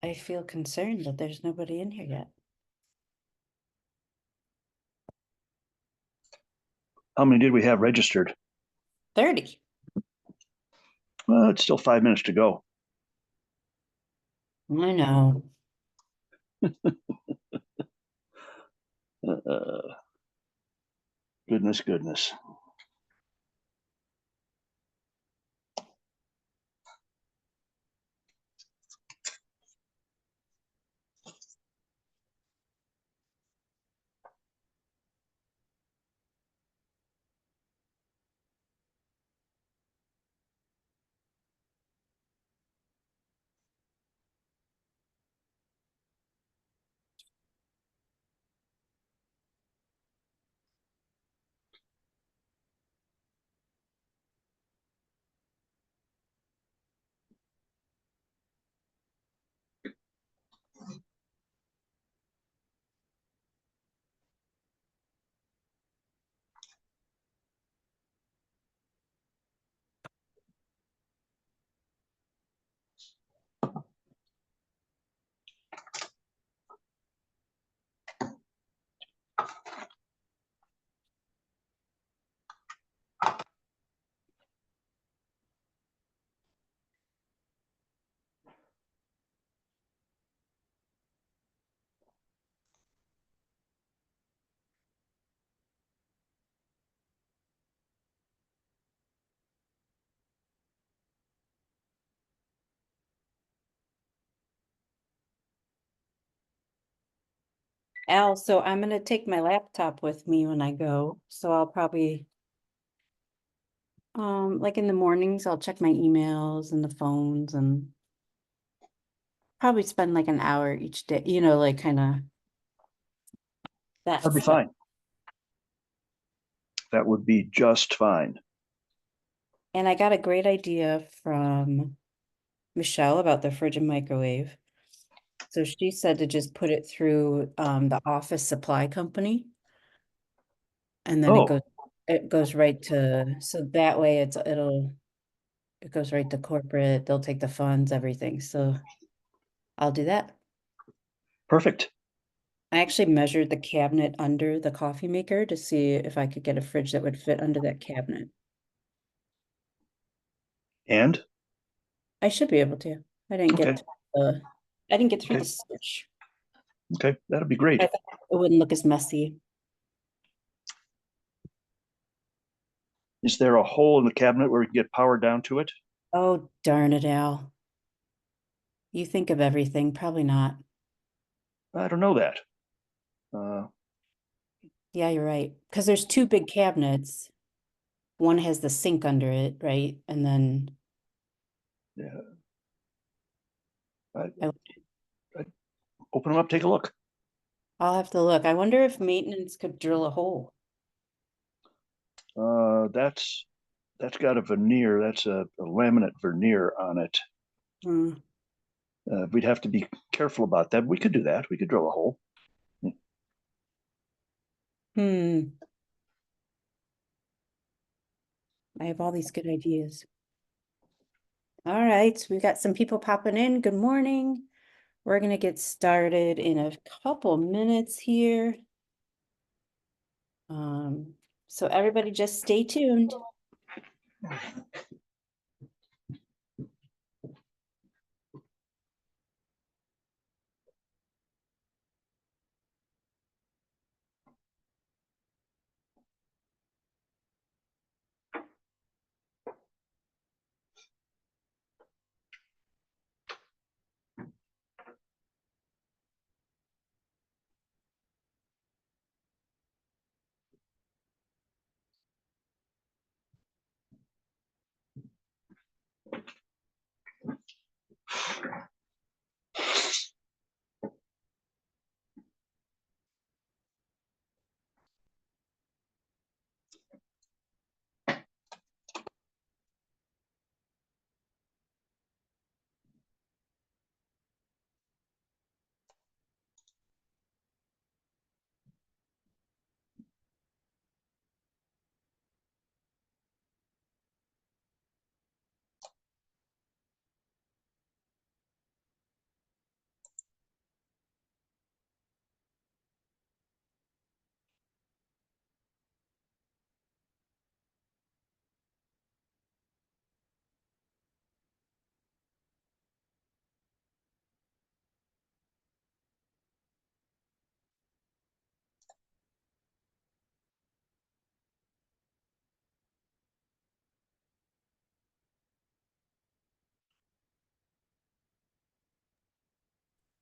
I feel concerned that there's nobody in here yet. How many did we have registered? 30. Well, it's still 5 minutes to go. I know. Uh, goodness. Al, so I'm gonna take my laptop with me when I go. So I'll probably like in the mornings, I'll check my emails and the phones and probably spend like an hour each day, like kind of that That'd be stuff. fine. That would be just fine. And I got a great idea from Michelle about the fridge and microwave. So she said to just put it through the office supply company. And then Oh, it goes right to, so that way it goes right to corporate. They'll take the funds, everything. So I'll do that. perfect. I actually measured the cabinet under the coffee maker to see if I could get a fridge that would fit under that cabinet. And I should be able to. I didn't okay, get through I didn't get through the okay, search. okay. That'd be great. I thought it wouldn't look as messy. Is there a hole in the cabinet where we can get power down to it? Oh, darn it, Al. You think of everything, probably not. I don't know that. Uh, Yeah, you're right. Because there's two big cabinets. One has the sink under it, right? And then yeah, I, I, I open them up, take a look. I'll have to look. I wonder if maintenance could drill a hole. That's got a veneer. That's a laminate veneer on it. Hmm. We'd have to be careful about that. We could do that. We could drill a hole. Hmm. I have all these good ideas. All right, we've got some people popping in. Good morning. We're gonna get started in a couple minutes here. So everybody just stay tuned.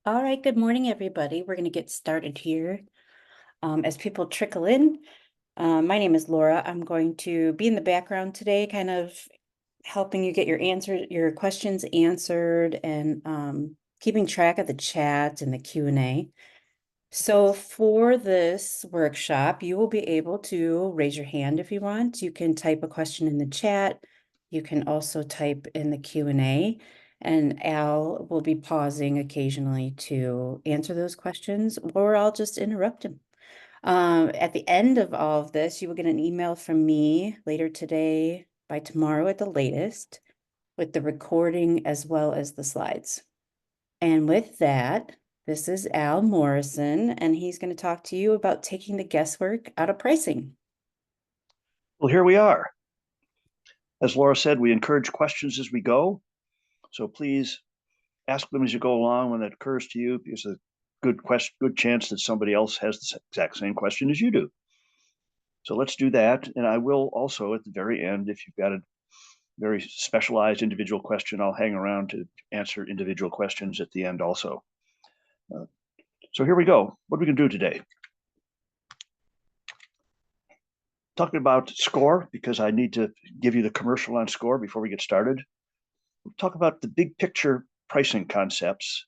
All right, good morning, everybody. We're going to get started here. As people trickle in, my name is Laura. I'm going to be in the background today, kind of helping you get your questions answered and keeping track of the chat and the Q&A. So for this workshop, you will be able to raise your hand if you want. You can type a question in the chat. You can also type in the Q&A, and Al will be pausing occasionally to answer those questions, or I'll just interrupt him. At the end of all of this, you will get an email from me later today, by tomorrow at the latest, with the recording as well as the slides. And with that, this is Al Morrison, and he's going to talk to you about taking the guesswork out of pricing. Well, here we are. As Laura said, we encourage questions as we go. So please ask them as you go along when that occurs to you, because a good chance that somebody else has the exact same question as you do. So let's do that. And I will also at the very end, if you've got a very specialized individual question, I'll hang around to answer individual questions at the end also. So here we go. What are we going to do today? Talking about SCORE, because I need to give you the commercial on SCORE before we get started. We'll talk about the big picture pricing concepts,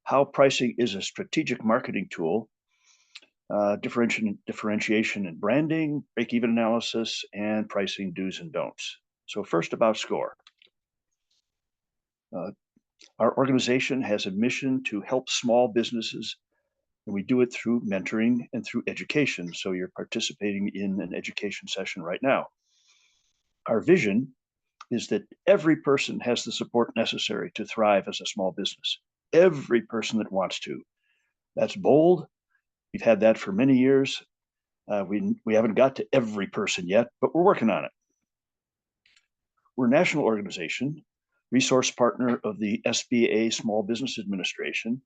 how pricing is a strategic marketing tool, differentiation and branding, break-even analysis, and pricing do's and don'ts. So first about SCORE. Our organization has a mission to help small businesses, and we do it through mentoring and through education. So you're participating in an education session right now. Our vision is that every person has the support necessary to thrive as a small business. Every person that wants to. That's bold. We've had that for many years. We haven't got to every person yet, but we're working on it. We're a national organization, resource partner of the SBA Small Business Administration.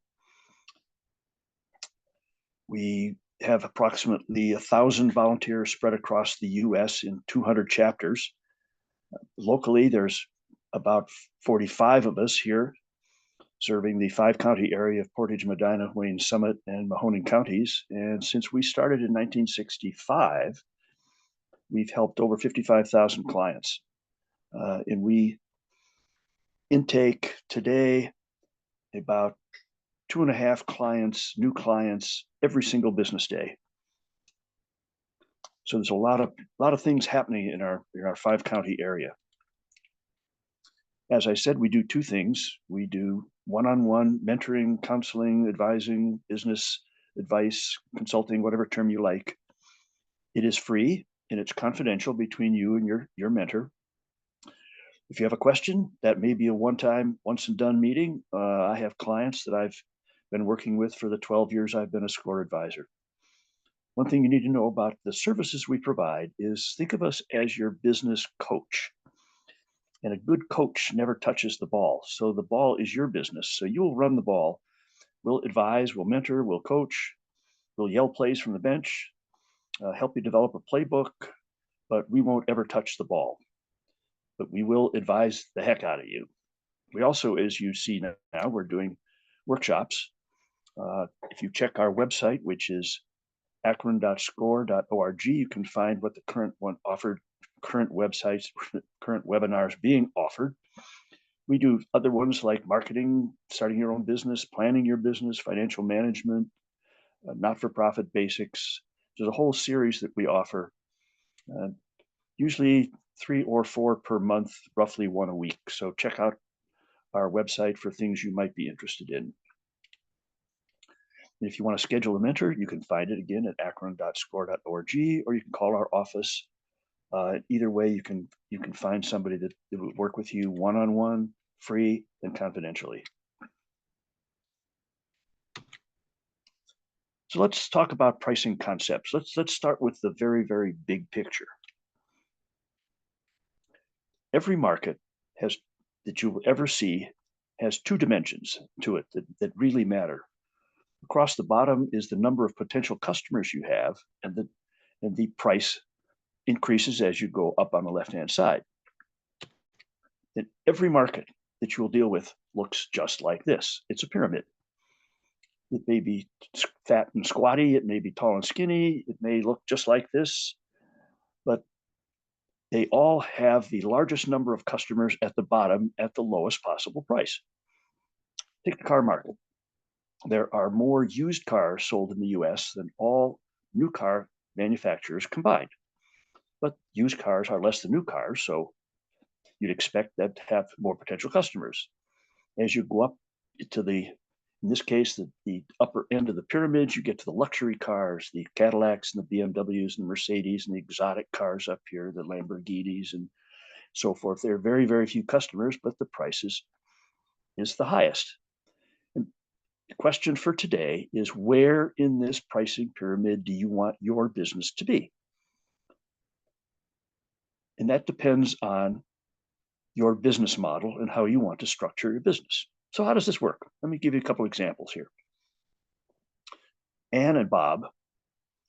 We have approximately 1,000 volunteers spread across the US in 200 chapters. Locally, there's about 45 of us here serving the 5-county area of Portage, Medina, Wayne Summit, and Mahoning counties. And since we started in 1965, we've helped over 55,000 clients. And we intake today about 2.5 clients, new clients, every single business day. So there's a lot of things happening in our 5-county area. As I said, we do two things. We do one-on-one mentoring, counseling, advising, business advice, consulting, whatever term you like. It is free and it's confidential between you and your mentor. If you have a question, that may be a one-time, once and done meeting. I have clients that I've been working with for the 12 years I've been a SCORE advisor. One thing you need to know about the services we provide is think of us as your business coach. And a good coach never touches the ball. So the ball is your business. So you'll run the ball. We'll advise, we'll mentor, we'll coach, we'll yell plays from the bench, help you develop a playbook, but we won't ever touch the ball. But we will advise the heck out of you. We also, as you see now, we're doing workshops. If you check our website, which is akron.score.org, you can find what the current one offered, current websites, current webinars being offered. We do other ones like marketing, starting your own business, planning your business, financial management, not-for-profit basics. There's a whole series that we offer, usually 3 or 4 per month, roughly 1 a week. So check out our website for things you might be interested in. And if you want to schedule a mentor, you can find it again at akron.score.org, or you can call our office. Either way, you can find somebody that will work with you one-on-one, free, and confidentially. So let's talk about pricing concepts. Let's start with the very, very big picture. Every market that you will ever see has 2 dimensions to it that really matter. Across the bottom is the number of potential customers you have, and the price increases as you go up on the left-hand side. And every market that you will deal with looks just like this. It's a pyramid. It may be fat and squatty. It may be tall and skinny. It may look just like this, but they all have the largest number of customers at the bottom at the lowest possible price. Take the car market. There are more used cars sold in the US than all new car manufacturers combined. But used cars are less than new cars, so you'd expect that to have more potential customers. As you go up to in this case, the upper end of the pyramids, you get to the luxury cars, the Cadillacs and the BMWs and the Mercedes and the exotic cars up here, the Lamborghinis and so forth. There are very, very few customers, but the prices is the highest. And the question for today is, where in this pricing pyramid do you want your business to be? And that depends on your business model and how you want to structure your business. So how does this work? Let me give you a couple examples here. Ann and Bob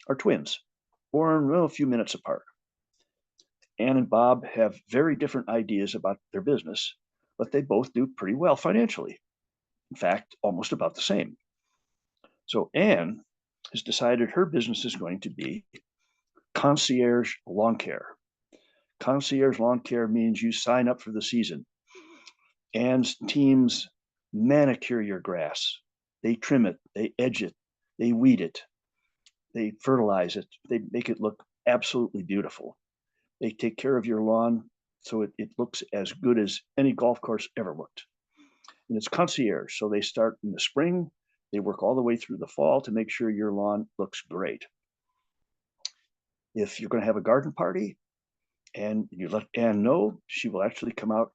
are twins, born a few minutes apart. Ann and Bob have very different ideas about their business, but they both do pretty well financially. In fact, almost about the same. So Ann has decided her business is going to be concierge lawn care. Concierge lawn care means you sign up for the season. Ann's teams manicure your grass. They trim it, they edge it, they weed it, they fertilize it, they make it look absolutely beautiful. They take care of your lawn so it looks as good as any golf course ever looked. And it's concierge, so they start in the spring, they work all the way through the fall to make sure your lawn looks great. If you're going to have a garden party and you let Ann know, she will actually come out,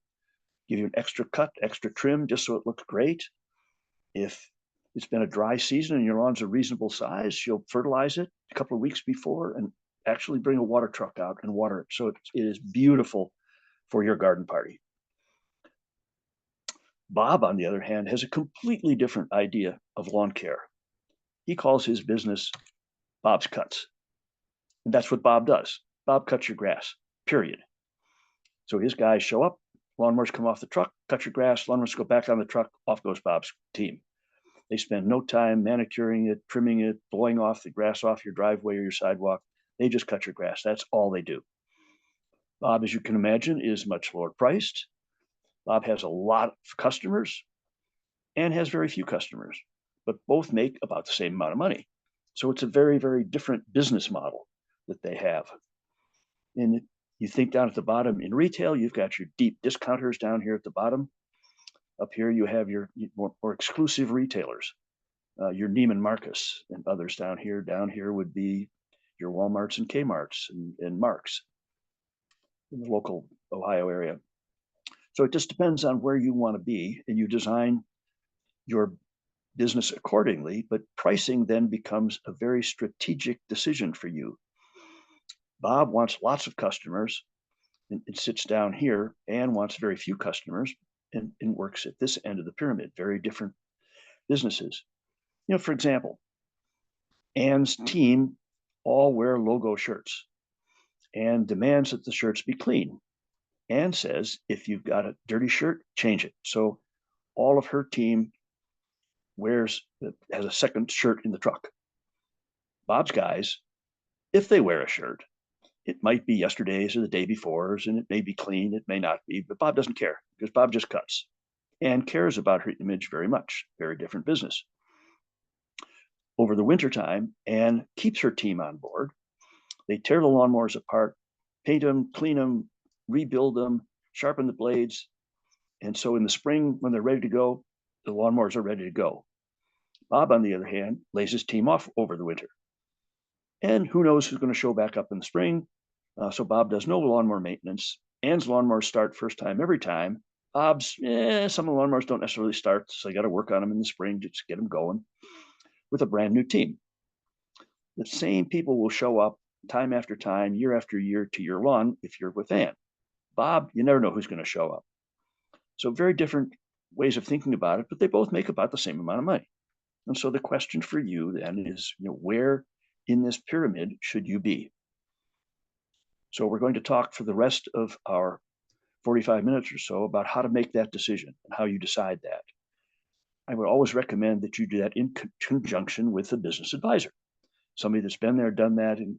give you an extra cut, extra trim, just so it looks great. If it's been a dry season and your lawn's a reasonable size, she'll fertilize it a couple of weeks before and actually bring a water truck out and water it. So it is beautiful for your garden party. Bob, on the other hand, has a completely different idea of lawn care. He calls his business Bob's Cuts. And that's what Bob does. Bob cuts your grass, period. So his guys show up, lawnmowers come off the truck, cut your grass, lawnmowers go back on the truck, off goes Bob's team. They spend no time manicuring it, trimming it, blowing off the grass off your driveway or your sidewalk. They just cut your grass. That's all they do. Bob, as you can imagine, is much lower priced. Bob has a lot of customers and has very few customers, but both make about the same amount of money. So it's a very, very different business model that they have. And you think down at the bottom in retail, you've got your deep discounters down here at the bottom. Up here, you have your more exclusive retailers, your Neiman Marcus and others down here. Down here would be your Walmarts and Kmarts and Marks in the local Ohio area. So it just depends on where you want to be, and you design your business accordingly, but pricing then becomes a very strategic decision for you. Bob wants lots of customers and sits down here. Ann wants very few customers and works at this end of the pyramid, very different businesses. You know, for example, Ann's team all wear logo shirts and demands that the shirts be clean. Ann says, if you've got a dirty shirt, change it. So all of her team has a second shirt in the truck. Bob's guys, if they wear a shirt, it might be yesterday's or the day before's, and it may be clean, it may not be, but Bob doesn't care because Bob just cuts and cares about her image very much. Very different business. Over the wintertime, Ann keeps her team on board. They tear the lawnmowers apart, paint them, clean them, rebuild them, sharpen the blades. And so in the spring, when they're ready to go, the lawnmowers are ready to go. Bob, on the other hand, lays his team off over the winter. And who knows who's going to show back up in the spring. So Bob does no lawnmower maintenance. Ann's lawnmowers start first time every time. Bob's, some of the lawnmowers don't necessarily start, so you got to work on them in the spring to just get them going with a brand new team. The same people will show up time after time, year after year to your lawn if you're with Ann. Bob, you never know who's going to show up. So very different ways of thinking about it, but they both make about the same amount of money. And so the question for you then is, where in this pyramid should you be? So we're going to talk for the rest of our 45 minutes or so about how to make that decision and how you decide that. I would always recommend that you do that in conjunction with a business advisor, somebody that's been there, done that, and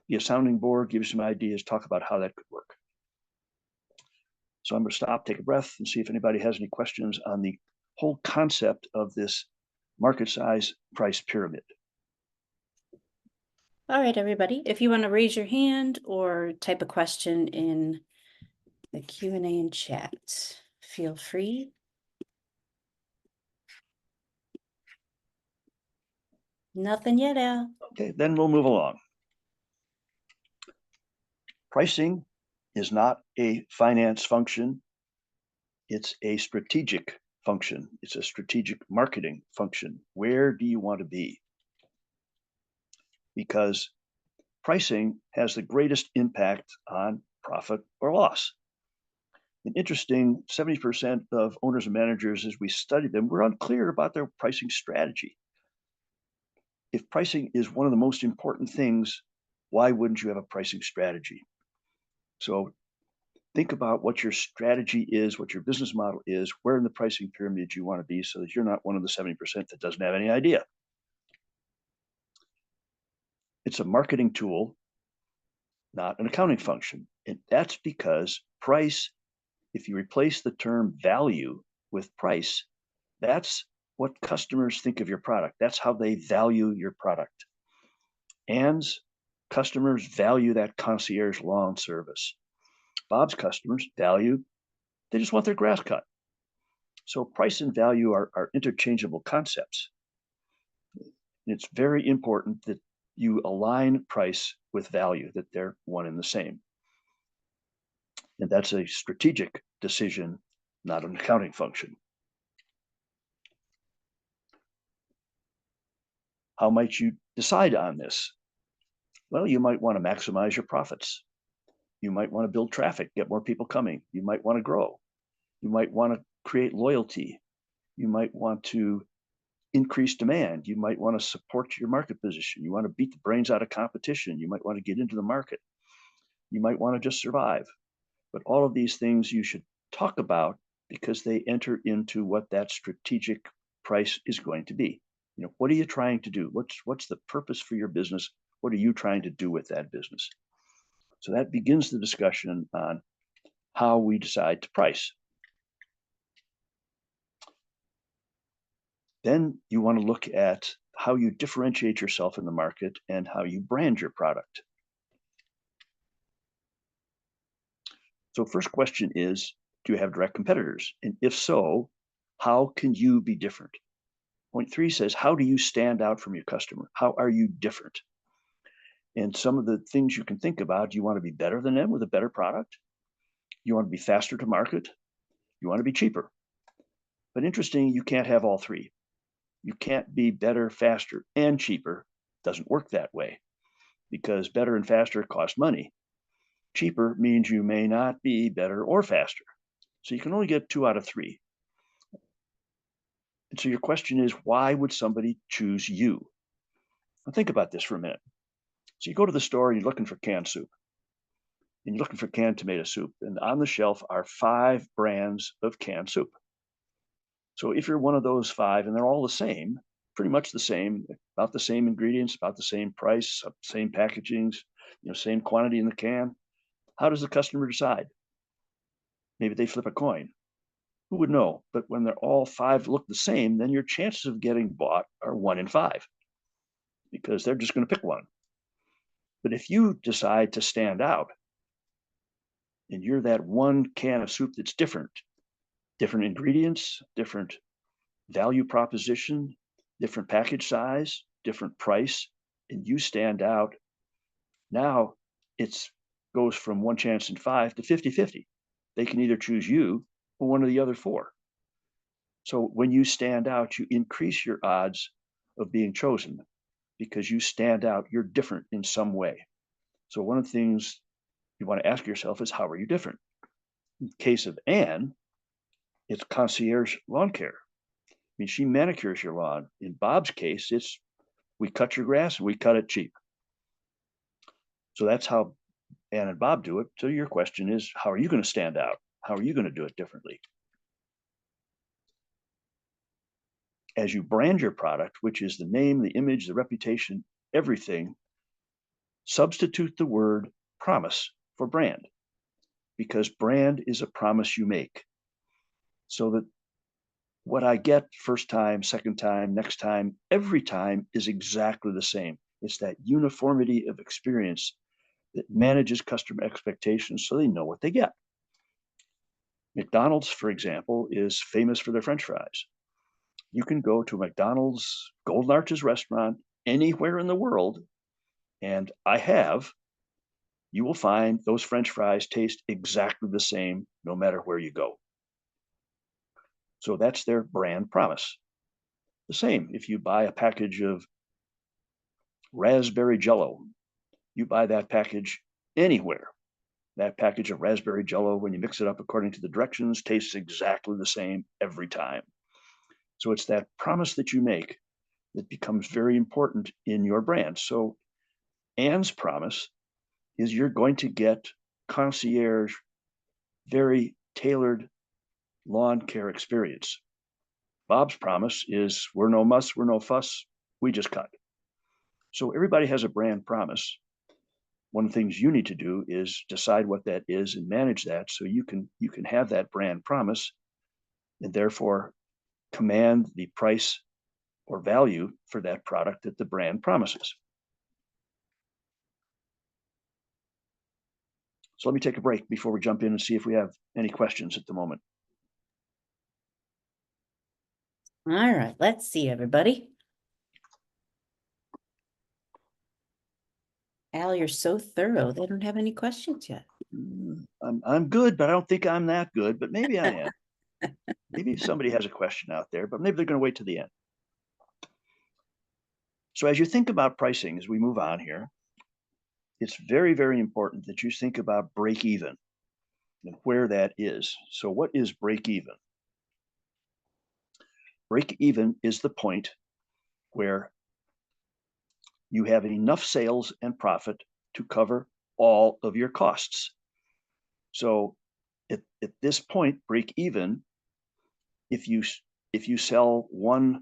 be a sounding board, give you some ideas, talk about how that could work. So I'm going to stop, take a breath, and see if anybody has any questions on the whole concept of this market size price pyramid. All right, everybody, if you want to raise your hand or type a question in the Q&A and chat, feel free. Nothing yet, Al. Okay, then we'll move along. Pricing is not a finance function. It's a strategic function. It's a strategic marketing function. Where do you want to be? Because pricing has the greatest impact on profit or loss. An interesting 70% of owners and managers, as we studied them, were unclear about their pricing strategy. If pricing is one of the most important things, why wouldn't you have a pricing strategy? So think about what your strategy is, what your business model is, where in the pricing pyramid you want to be so that you're not one of the 70% that doesn't have any idea. It's a marketing tool, not an accounting function. And that's because price, if you replace the term value with price, that's what customers think of your product. That's how they value your product. And customers value that concierge lawn service. Bob's customers value, they just want their grass cut. So price and value are interchangeable concepts. It's very important that you align price with value, that they're one and the same. And that's a strategic decision, not an accounting function. How might you decide on this? Well, you might want to maximize your profits. You might want to build traffic, get more people coming. You might want to grow. You might want to create loyalty. You might want to increase demand. You might want to support your market position. You want to beat the brains out of competition. You might want to get into the market. You might want to just survive. But all of these things you should talk about because they enter into what that strategic price is going to be. You know, what are you trying to do? What's the purpose for your business? What are you trying to do with that business? So that begins the discussion on how we decide to price. Then you want to look at how you differentiate yourself in the market and how you brand your product. So first question is, do you have direct competitors? And if so, how can you be different? Point 3 says, how do you stand out from your customer? How are you different? And some of the things you can think about, you want to be better than them with a better product. You want to be faster to market. You want to be cheaper. But interesting, you can't have all three. You can't be better, faster, and cheaper. It doesn't work that way because better and faster cost money. Cheaper means you may not be better or faster. So you can only get 2 out of 3. And so your question is, why would somebody choose you? Now think about this for a minute. So you go to the store and you're looking for canned soup. And you're looking for canned tomato soup. And on the shelf are 5 brands of canned soup. So if you're one of those 5 and they're all the same, pretty much the same, about the same ingredients, about the same price, same packagings, same quantity in the can, how does the customer decide? Maybe they flip a coin. Who would know? But when they're all 5 look the same, then your chances of getting bought are 1 in 5 because they're just going to pick one. But if you decide to stand out and you're that one can of soup that's different ingredients, different value proposition, different package size, different price, and you stand out, now it goes from 1 chance in 5 to 50-50. They can either choose you or one of the other 4. So when you stand out, you increase your odds of being chosen because you stand out, you're different in some way. So one of the things you want to ask yourself is, how are you different? In the case of Anne, it's concierge lawn care. I mean, she manicures your lawn. In Bob's case, it's we cut your grass and we cut it cheap. So that's how Anne and Bob do it. So your question is, how are you going to stand out? How are you going to do it differently? as you brand your product, which is the name, the image, the reputation, everything, substitute the word promise for brand, because brand is a promise you make. So that what I get first time, second time, next time, every time is exactly the same. It's that uniformity of experience that manages customer expectations so they know what they get. McDonald's, for example, is famous for their French fries. You can go to McDonald's Golden Arches restaurant anywhere in the world, and you will find those French fries taste exactly the same no matter where you go. So that's their brand promise. The same if you buy a package of raspberry jello, you buy that package anywhere. That package of raspberry jello, when you mix it up according to the directions, tastes exactly the same every time. So it's that promise that you make that becomes very important in your brand. So Anne's promise is you're going to get concierge, very tailored lawn care experience. Bob's promise is we're no muss, we're no fuss, we just cut. So everybody has a brand promise. One of the things you need to do is decide what that is and manage that so you can have that brand promise and therefore command the price or value for that product that the brand promises. So let me take a break before we jump in and see if we have any questions at the moment. All right, let's see, everybody. Al, you're so thorough. They don't have any questions yet. I'm good, but I don't think I'm that good, but maybe I am. Maybe somebody has a question out there, but maybe they're going to wait to the end. So as you think about pricing, as we move on here, it's very, very important that you think about break even and where that is. So what is break even? Break even is the point where you have enough sales and profit to cover all of your costs. So at this point, break even, if you sell one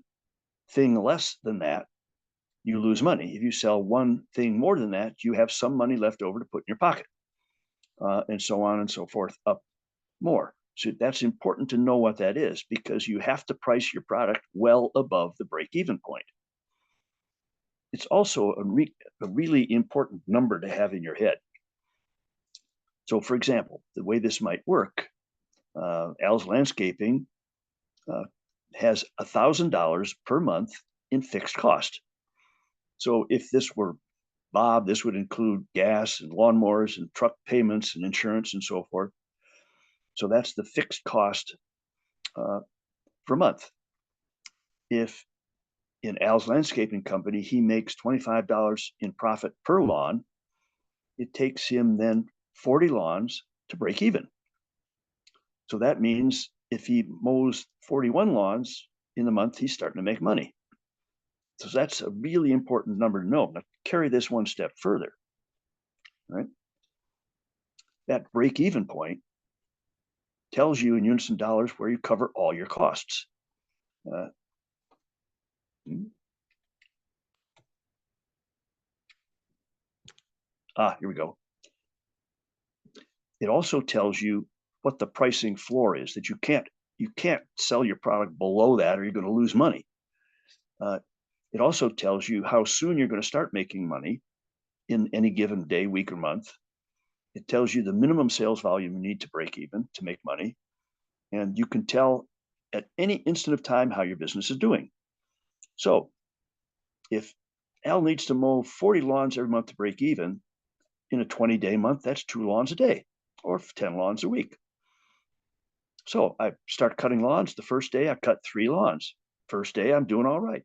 thing less than that, you lose money. If you sell one thing more than that, you have some money left over to put in your pocket, and so on and so forth, up more. So that's important to know what that is, because you have to price your product well above the break-even point. It's also a really important number to have in your head. So for example, the way this might work, Al's Landscaping has $1,000 per month in fixed cost. So if this were Bob, this would include gas and lawnmowers and truck payments and insurance and so forth. So that's the fixed cost per month. If in Al's Landscaping Company, he makes $25 in profit per lawn, it takes him then 40 lawns to break even. So that means if he mows 41 lawns in the month, he's starting to make money. So that's a really important number to know. Now carry this one step further, right? That break-even point tells you in units and dollars where you cover all your costs. Here we go. It also tells you what the pricing floor is, that you can't sell your product below that or you're going to lose money. It also tells you how soon you're going to start making money in any given day, week, or month. It tells you the minimum sales volume you need to break even to make money. And you can tell at any instant of time how your business is doing. So if Al needs to mow 40 lawns every month to break even, in a 20-day month, that's 2 lawns a day or 10 lawns a week. So I start cutting lawns. The first day I cut 3 lawns. First day I'm doing all right.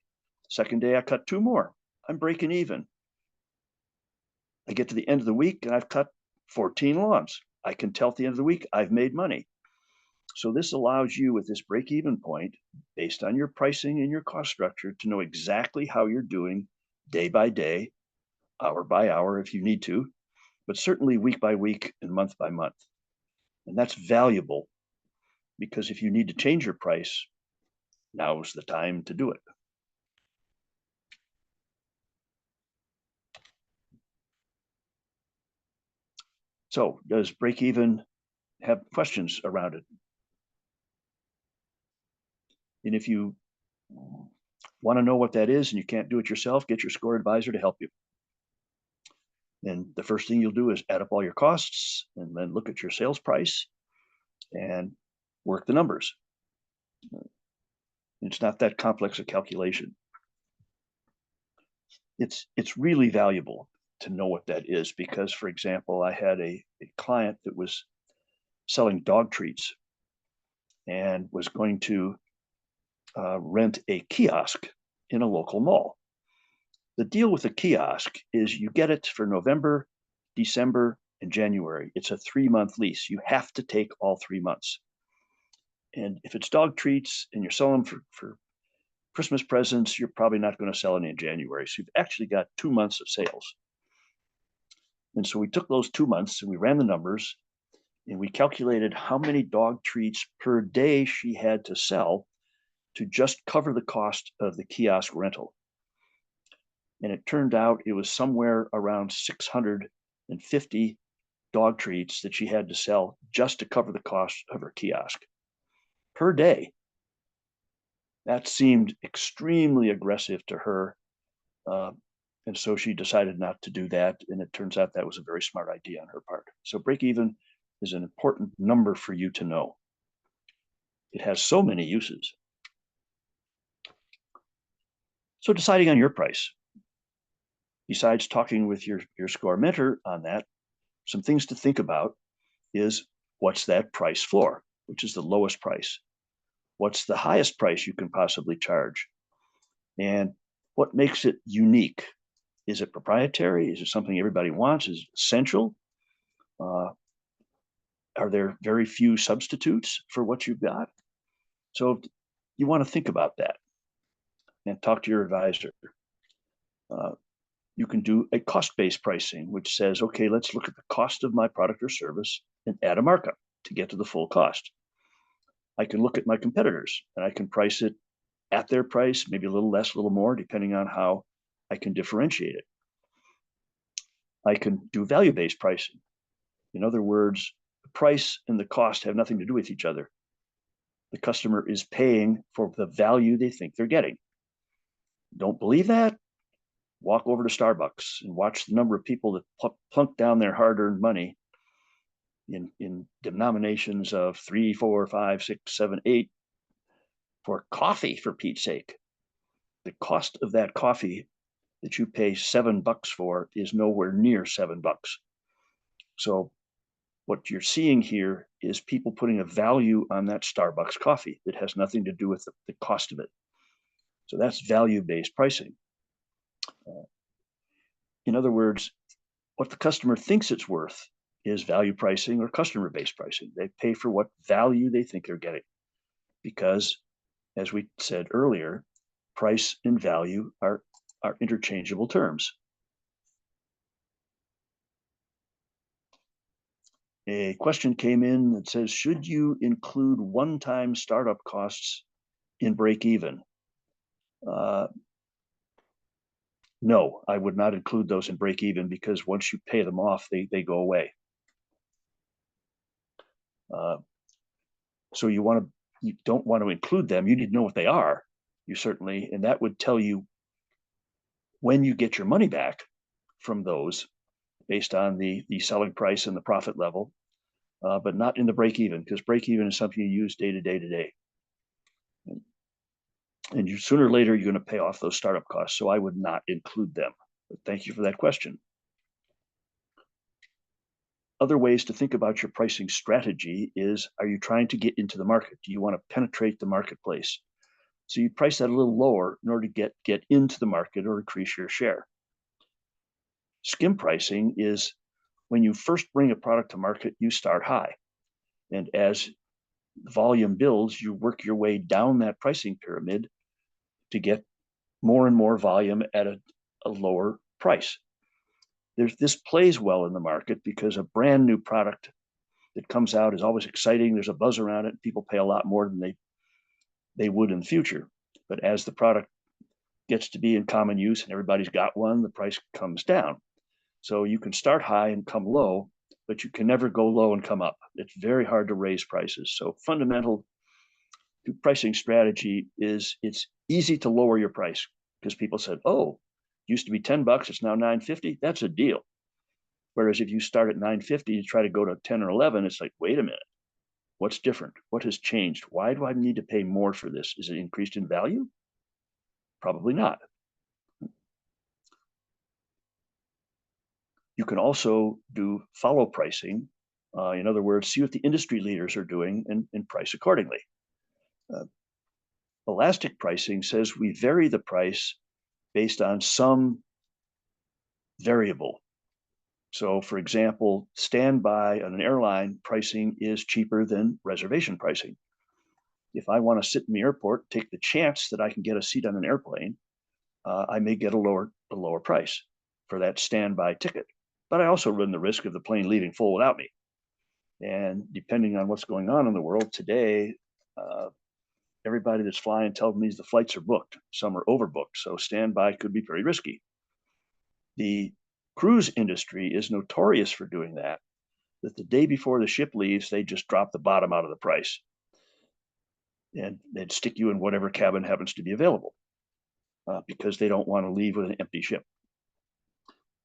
Second day I cut 2 more. I'm breaking even. I get to the end of the week and I've cut 14 lawns. I can tell at the end of the week I've made money. So this allows you, with this break-even point, based on your pricing and your cost structure, to know exactly how you're doing day by day, hour by hour if you need to, but certainly week by week and month by month. And that's valuable because if you need to change your price, now's the time to do it. So does break even have questions around it? And if you want to know what that is and you can't do it yourself, get your SCORE advisor to help you. And the first thing you'll do is add up all your costs and then look at your sales price and work the numbers. It's not that complex a calculation. It's really valuable to know what that is because, for example, I had a client that was selling dog treats and was going to rent a kiosk in a local mall. The deal with the kiosk is you get it for November, December, and January. It's a 3-month lease. You have to take all 3 months. And if it's dog treats and you're selling for Christmas presents, you're probably not going to sell any in January. So you've actually got 2 months of sales. And so we took those 2 months and we ran the numbers and we calculated how many dog treats per day she had to sell to just cover the cost of the kiosk rental. And it turned out it was somewhere around 650 dog treats that she had to sell just to cover the cost of her kiosk per day. That seemed extremely aggressive to her. And so she decided not to do that. And it turns out that was a very smart idea on her part. So break even is an important number for you to know. It has so many uses. So deciding on your price, besides talking with your SCORE mentor on that, some things to think about is what's that price floor, which is the lowest price? What's the highest price you can possibly charge? And what makes it unique? Is it proprietary? Is it something everybody wants? Is it essential? Are there very few substitutes for what you've got? So you want to think about that and talk to your advisor. You can do a cost-based pricing, which says, okay, let's look at the cost of my product or service and add a markup to get to the full cost. I can look at my competitors and I can price it at their price, maybe a little less, a little more, depending on how I can differentiate it. I can do value-based pricing. In other words, the price and the cost have nothing to do with each other. The customer is paying for the value they think they're getting. Don't believe that? Walk over to Starbucks and watch the number of people that plunk down their hard-earned money in denominations of 3, 4, 5, 6, 7, 8 for coffee, for Pete's sake. The cost of that coffee that you pay $7 for is nowhere near $7. So what you're seeing here is people putting a value on that Starbucks coffee that has nothing to do with the cost of it. So that's value-based pricing. In other words, what the customer thinks it's worth is value pricing or customer-based pricing. They pay for what value they think they're getting. Because, as we said earlier, price and value are interchangeable terms. A question came in that says, should you include one-time startup costs in break even? No, I would not include those in break even because once you pay them off, they go away. So you don't want to include them. You need to know what they are. You certainly, and that would tell you when you get your money back from those based on the selling price and the profit level, but not in the break even, because break even is something you use day to day to day. And you sooner or later, you're going to pay off those startup costs. So I would not include them. But thank you for that question. Other ways to think about your pricing strategy is, are you trying to get into the market? Do you want to penetrate the marketplace? So you price that a little lower in order to get into the market or increase your share. Skim pricing is when you first bring a product to market, you start high. And as volume builds, you work your way down that pricing pyramid to get more and more volume at a lower price. This plays well in the market because a brand new product that comes out is always exciting. There's a buzz around it. People pay a lot more than they would in the future. But as the product gets to be in common use and everybody's got one, the price comes down. So you can start high and come low, but you can never go low and come up. It's very hard to raise prices. So fundamental to pricing strategy is it's easy to lower your price because people said, oh, used to be $10, it's now $9.50. That's a deal. Whereas if you start at $9.50, you try to go to 10 or 11, it's like, wait a minute, what's different? What has changed? Why do I need to pay more for this? Is it increased in value? Probably not. You can also do follow pricing. In other words, see what the industry leaders are doing and price accordingly. Elastic pricing says we vary the price based on some variable. So for example, standby on an airline pricing is cheaper than reservation pricing. If I want to sit in the airport, take the chance that I can get a seat on an airplane, I may get a lower price for that standby ticket. But I also run the risk of the plane leaving full without me. And depending on what's going on in the world today, everybody that's flying tells me the flights are booked. Some are overbooked. So standby could be very risky. The cruise industry is notorious for doing that the day before the ship leaves, they just drop the bottom out of the price. And they'd stick you in whatever cabin happens to be available because they don't want to leave with an empty ship.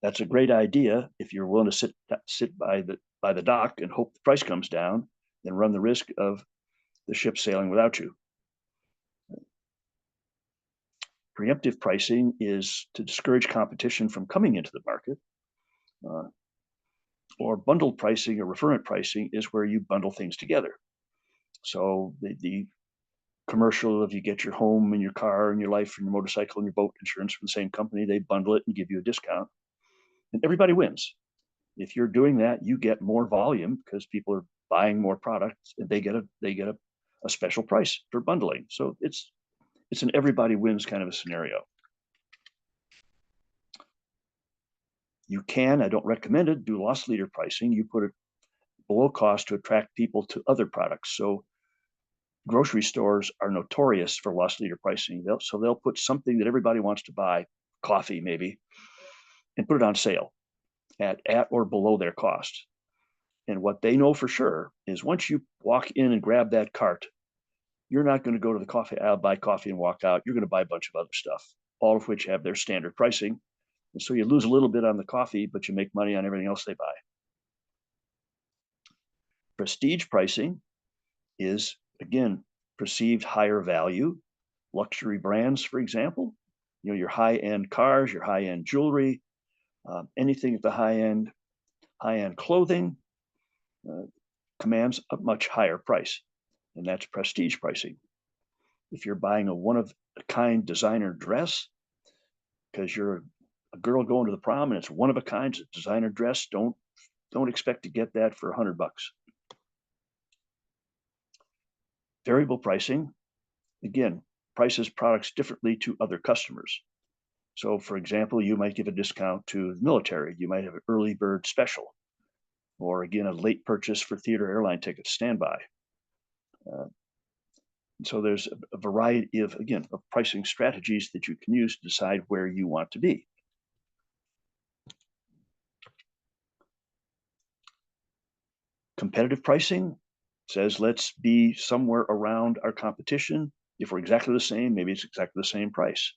That's a great idea if you're willing to sit by the dock and hope the price comes down, then run the risk of the ship sailing without you. Preemptive pricing is to discourage competition from coming into the market. Or bundled pricing or referent pricing is where you bundle things together. So the commercial, if you get your home and your car and your life and your motorcycle and your boat insurance from the same company, they bundle it and give you a discount. And everybody wins. If you're doing that, you get more volume because people are buying more products and they get a special price for bundling. So it's an everybody wins kind of a scenario. You can, I don't recommend it, do loss leader pricing. You put it below cost to attract people to other products. So grocery stores are notorious for loss leader pricing. They'll put something that everybody wants to buy, coffee maybe, and put it on sale at or below their cost. And what they know for sure is once you walk in and grab that cart, you're not going to go to the coffee aisle, buy coffee and walk out. You're going to buy a bunch of other stuff, all of which have their standard pricing. And so you lose a little bit on the coffee, but you make money on everything else they buy. Prestige pricing is, again, perceived higher value. Luxury brands, for example, your high-end cars, your high-end jewelry, anything at the high-end clothing commands a much higher price, and that's prestige pricing. If you're buying a one-of-a-kind designer dress because you're a girl going to the prom and it's one of a kind, it's a designer dress, don't expect to get that for $100. Variable pricing, again, prices products differently to other customers. So for example, you might give a discount to the military. You might have an early bird special, or again, a late purchase for theater airline tickets standby. So there's a variety of pricing strategies that you can use to decide where you want to be. Competitive pricing says let's be somewhere around our competition. If we're exactly the same, maybe it's exactly the same price,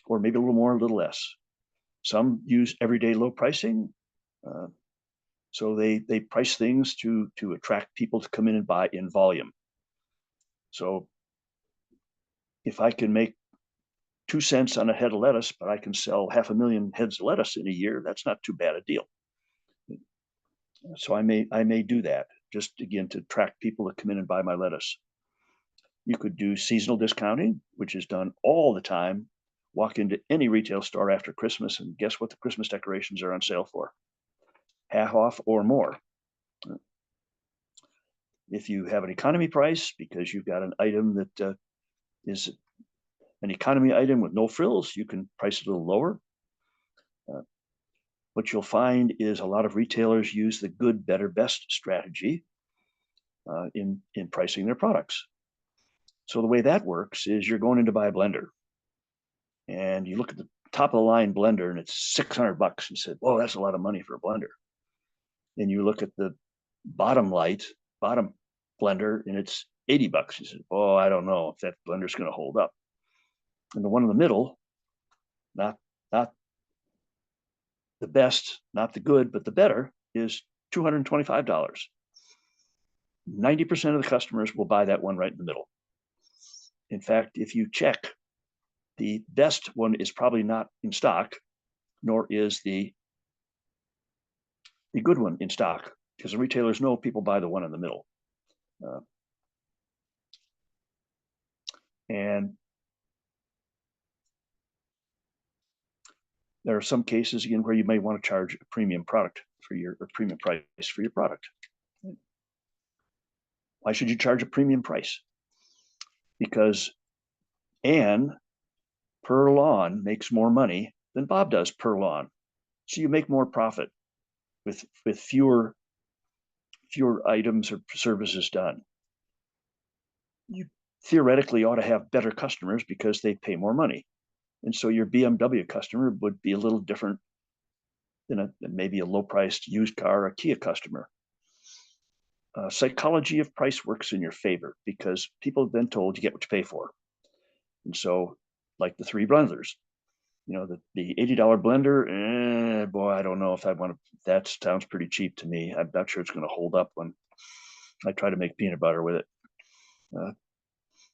or maybe a little more, a little less. Some use everyday low pricing. So they price things to attract people to come in and buy in volume. So if I can make 2 cents on a head of lettuce, but I can sell 500,000 heads of lettuce in a year, that's not too bad a deal. So I may do that just again to attract people to come in and buy my lettuce. You could do seasonal discounting, which is done all the time. Walk into any retail store after Christmas and guess what the Christmas decorations are on sale for? Half off or more. If you have an economy price because you've got an item that is an economy item with no frills, you can price it a little lower. What you'll find is a lot of retailers use the good, better, best strategy in pricing their products. So the way that works is you're going in to buy a blender, and you look at the top of the line blender and it's $600. You said, "Whoa, that's a lot of money for a blender." And you look at the bottom blender and it's $80. You said, "Oh, I don't know if that blender's going to hold up." And the one in the middle, not the best, not the good, but the better, is $225. 90% of the customers will buy that one right in the middle. In fact, if you check, the best one is probably not in stock, nor is the good one in stock, because the retailers know people buy the one in the middle. And there are some cases, again, where you may want to charge a premium price for your product. Why should you charge a premium price? Because Ann per lawn makes more money than Bob does per lawn. So you make more profit with fewer items or services done. You theoretically ought to have better customers because they pay more money. And so your BMW customer would be a little different than maybe a low-priced used car or a Kia customer. Psychology of price works in your favor because people have been told you get what you pay for. And so, like the three blenders, the $80 blender, boy, I don't know if I want to, that sounds pretty cheap to me. I'm not sure it's going to hold up when I try to make peanut butter with it.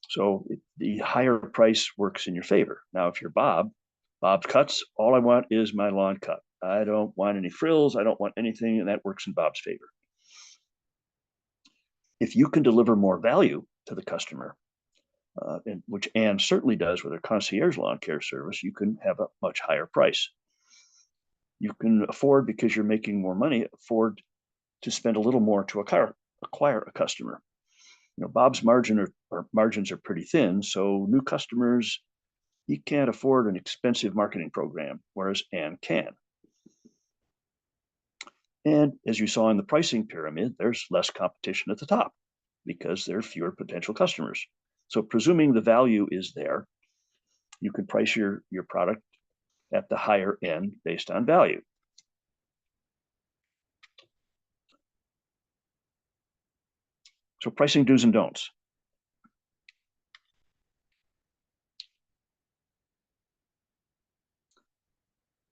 So the higher price works in your favor. Now, if you're Bob's cuts, all I want is my lawn cut. I don't want any frills. I don't want anything, and that works in Bob's favor. If you can deliver more value to the customer, and which Ann certainly does with her concierge lawn care service, you can have a much higher price. You can afford, because you're making more money, afford to spend a little more to acquire a customer. Bob's margins are pretty thin, so new customers, he can't afford an expensive marketing program, whereas Ann can. And as you saw in the pricing pyramid, there's less competition at the top because there are fewer potential customers. So presuming the value is there, you can price your product at the higher end based on value. So pricing do's and don'ts.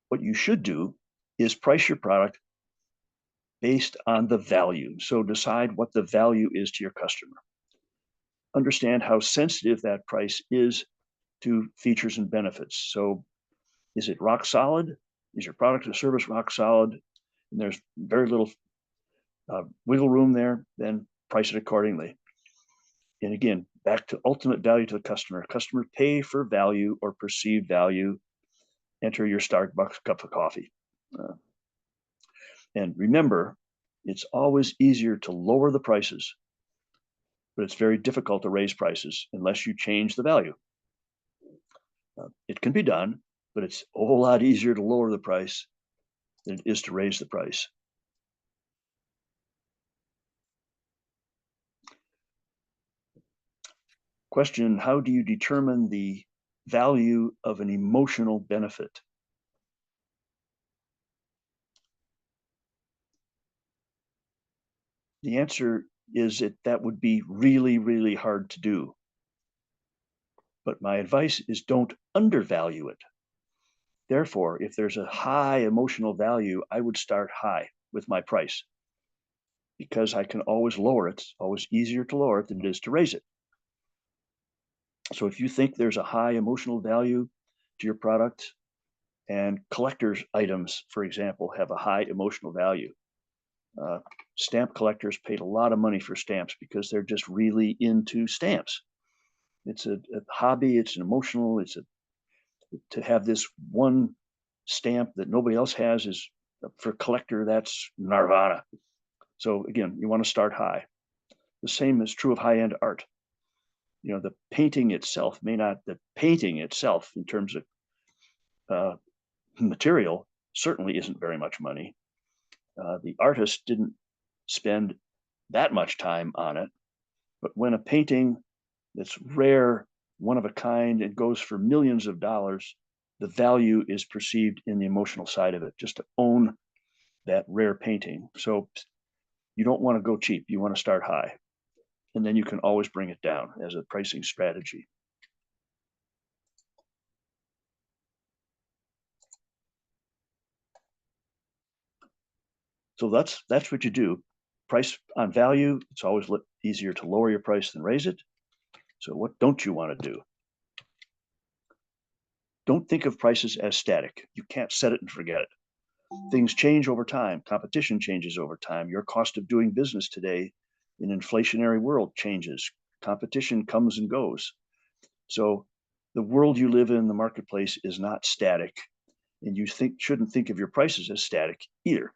What you should do is price your product based on the value. So decide what the value is to your customer. Understand how sensitive that price is to features and benefits. So is it rock solid? Is your product or service rock solid? And there's very little wiggle room there, then price it accordingly. And again, back to ultimate value to the customer. Customer pay for value or perceived value. Enter your Starbucks cup of coffee. And remember, it's always easier to lower the prices, but it's very difficult to raise prices unless you change the value. It can be done, but it's a whole lot easier to lower the price than it is to raise the price. Question, how do you determine the value of an emotional benefit? The answer is that would be really, really hard to do. But my advice is don't undervalue it. Therefore, if there's a high emotional value, I would start high with my price because I can always lower it. It's always easier to lower it than it is to raise it. So if you think there's a high emotional value to your product, and collector's items, for example, have a high emotional value. Stamp collectors paid a lot of money for stamps because they're just really into stamps. It's a hobby. It's an emotional. To have this one stamp that nobody else has is, for a collector, that's nirvana. So again, you want to start high. The same is true of high-end art. The painting itself in terms of material certainly isn't very much money. The artist didn't spend that much time on it, but when a painting that's rare, one of a kind, and goes for millions of dollars, the value is perceived in the emotional side of it, just to own that rare painting. So you don't want to go cheap. You want to start high. And then you can always bring it down as a pricing strategy. So that's what you do. Price on value, it's always easier to lower your price than raise it. So what don't you want to do? Don't think of prices as static. You can't set it and forget it. Things change over time. Competition changes over time. Your cost of doing business today in an inflationary world changes. Competition comes and goes. So the world you live in, the marketplace, is not static, and you shouldn't think of your prices as static either.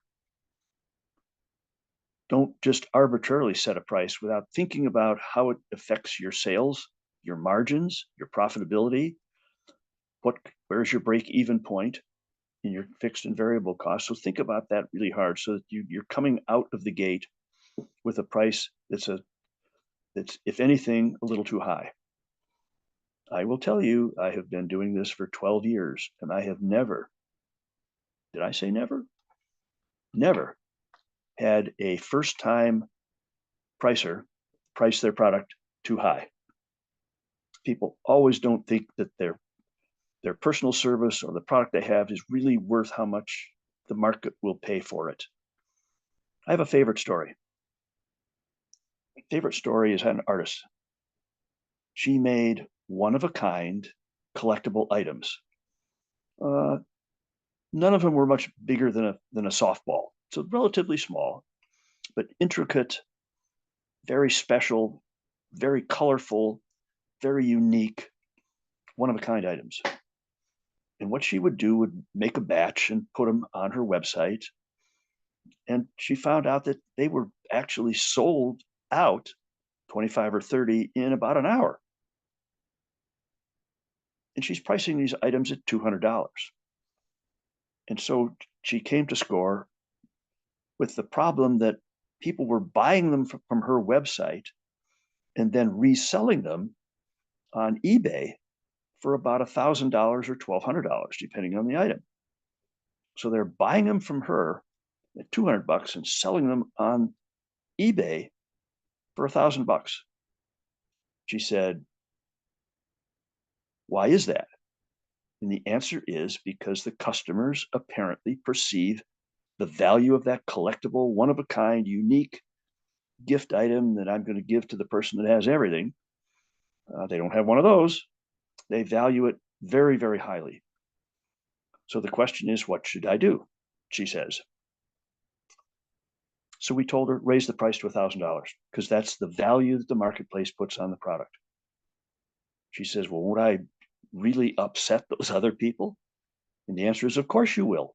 Don't just arbitrarily set a price without thinking about how it affects your sales, your margins, your profitability. Where's your break-even point in your fixed and variable costs? So think about that really hard, so that you're coming out of the gate with a price that's, if anything, a little too high. I will tell you, I have been doing this for 12 years, and I have never, did I say never? Never had a first-time pricer price their product too high. People always don't think that their personal service or the product they have is really worth how much the market will pay for it. I have a favorite story. My favorite story is an artist. She made one-of-a-kind collectible items. None of them were much bigger than a softball, so relatively small, but intricate, very special, very colorful, very unique, one-of-a-kind items. And what she would do would make a batch and put them on her website. And she found out that they were actually sold out, 25 or 30, in about an hour. And she's pricing these items at $200. And so she came to SCORE with the problem that people were buying them from her website and then reselling them on eBay for about $1,000 or $1,200, depending on the item. So they're buying them from her at $200 and selling them on eBay for $1,000. She said, why is that? And the answer is because the customers apparently perceive the value of that collectible, one-of-a-kind, unique gift item that I'm going to give to the person that has everything. They don't have one of those. They value it very, very highly. So the question is, what should I do? She says. So we told her, raise the price to $1,000, because that's the value that the marketplace puts on the product. She says, well, won't I really upset those other people? And the answer is, of course you will.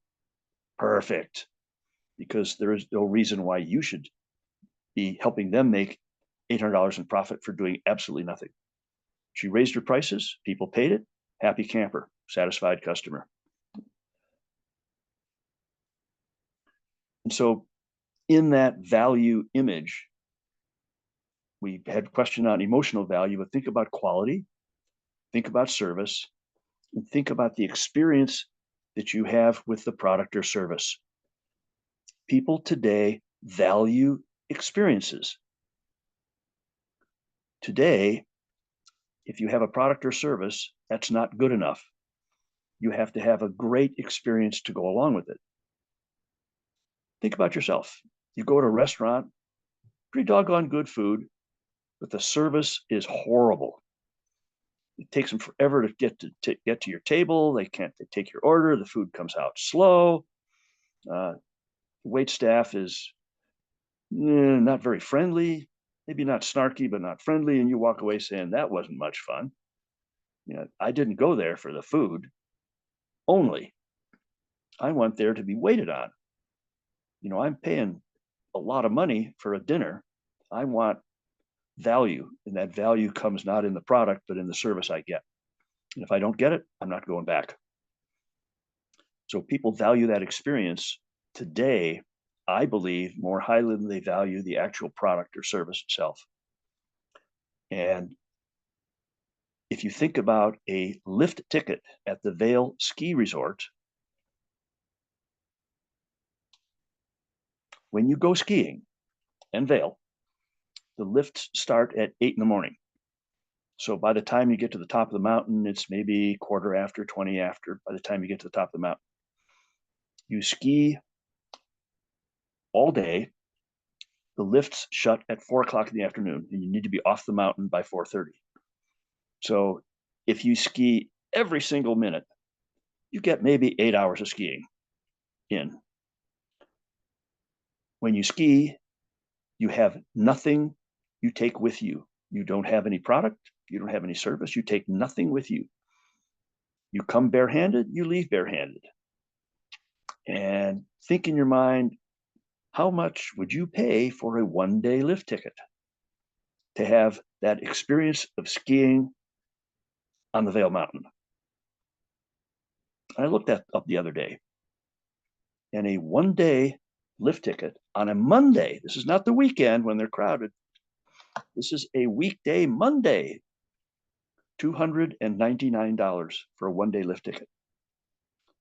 Perfect. Because there is no reason why you should be helping them make $800 in profit for doing absolutely nothing. She raised her prices, people paid it, happy camper, satisfied customer. And so in that value image, we had a question on emotional value, but think about quality, think about service, and think about the experience that you have with the product or service. People today value experiences. Today, if you have a product or service, that's not good enough. You have to have a great experience to go along with it. Think about yourself. You go to a restaurant, pretty doggone good food, but the service is horrible. It takes them forever to get to your table. They take your order. The food comes out slow. Wait staff is not very friendly, maybe not snarky, but not friendly. And you walk away saying, that wasn't much fun. I didn't go there for the food only. I went there to be waited on. I'm paying a lot of money for a dinner. I want value, and that value comes not in the product, but in the service I get. And if I don't get it, I'm not going back. So people value that experience today, I believe, more highly than they value the actual product or service itself. And if you think about a lift ticket at the Vail Ski Resort, when you go skiing in Vail, the lifts start at 8 in the morning. So by the time you get to the top of the mountain, it's maybe quarter after, 20 after, by the time you get to the top of the mountain. You ski all day. The lifts shut at 4 o'clock in the afternoon, and you need to be off the mountain by 4:30. So if you ski every single minute, you get maybe 8 hours of skiing in. When you ski, you have nothing you take with you. You don't have any product, you don't have any service, you take nothing with you. You come barehanded, you leave barehanded. And think in your mind, how much would you pay for a one-day lift ticket to have that experience of skiing on the Vail Mountain? I looked that up the other day, and a one-day lift ticket on a Monday, this is not the weekend when they're crowded, this is a weekday Monday, $299 for a one-day lift ticket,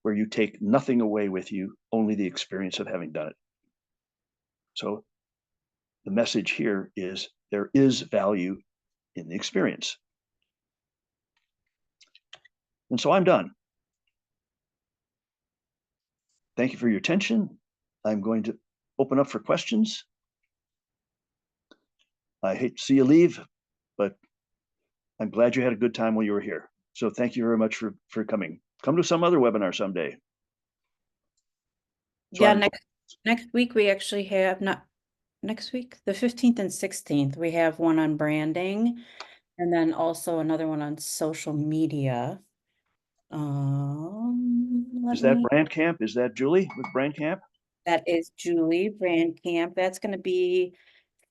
where you take nothing away with you, only the experience of having done it. So the message here is there is value in the experience. And so I'm done. Thank you for your attention. I'm going to open up for questions. I hate to see you leave, but I'm glad you had a good time while you were here. So thank you very much for coming. Come to some other webinar someday. So Yeah, next week we actually have, not next week, the 15th and 16th, we have one on branding, and then also another one on social media. Is that Brand Camp? Is that Julie with Brand Camp? That is Julie Brand Camp. That's going to be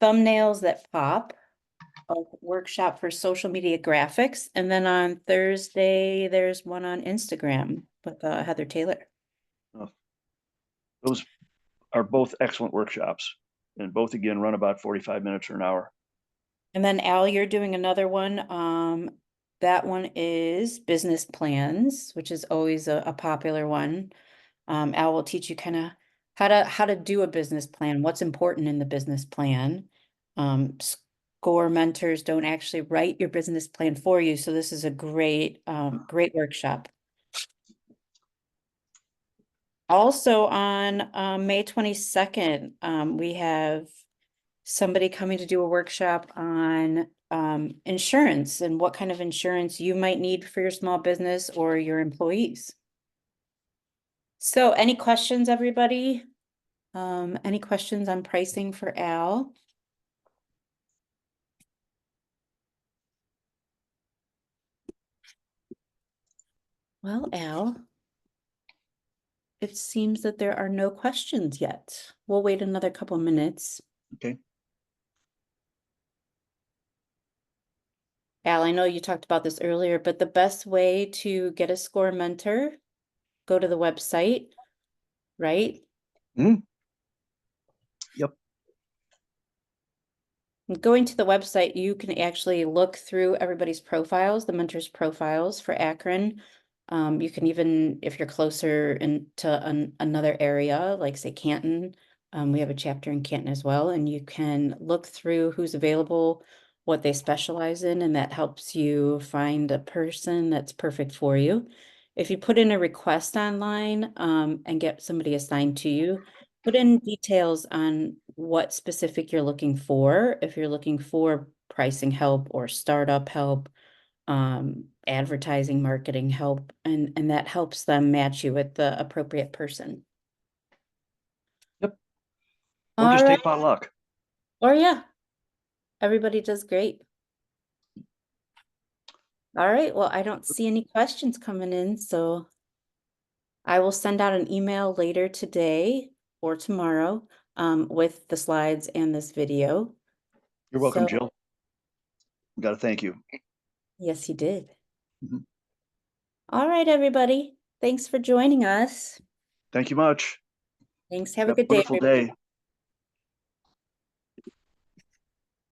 thumbnails that pop, a workshop for social media graphics. And then on Thursday, there's one on Instagram with Heather Taylor. Oh, those are both excellent workshops, and both again run about 45 minutes or an hour. And then Al, you're doing another one. That one is business plans, which is always a popular one. Al will teach you kind of how to do a business plan, what's important in the business plan. SCORE mentors don't actually write your business plan for you, so this is a great workshop. Also on May 22nd, we have somebody coming to do a workshop on insurance and what kind of insurance you might need for your small business or your employees. So any questions, everybody? Any questions on pricing for Al? Well, Al, it seems that there are no questions yet. We'll wait another couple minutes. Okay. Al, I know you talked about this earlier, but the best way to get a SCORE mentor, go to the website, right? Mm-hmm. Yep. Going to the website, you can actually look through everybody's profiles, the mentors' profiles for Akron. You can even, if you're closer into another area, like say Canton, we have a chapter in Canton as well, and you can look through who's available, what they specialize in, and that helps you find a person that's perfect for you. If you put in a request online and get somebody assigned to you, put in details on what specific you're looking for. If you're looking for pricing help or startup help, advertising, marketing help, and that helps them match you with the appropriate person. Yep. Or just take potluck. Or yeah, everybody does great. All right, well, I don't see any questions coming in, so I will send out an email later today or tomorrow with the slides and this video. You're welcome, So, Jill. Got to thank you. yes, you did. Mm-hmm. All right, everybody. Thanks for joining us. Thank you much. Thanks. Have a good day. Wonderful day.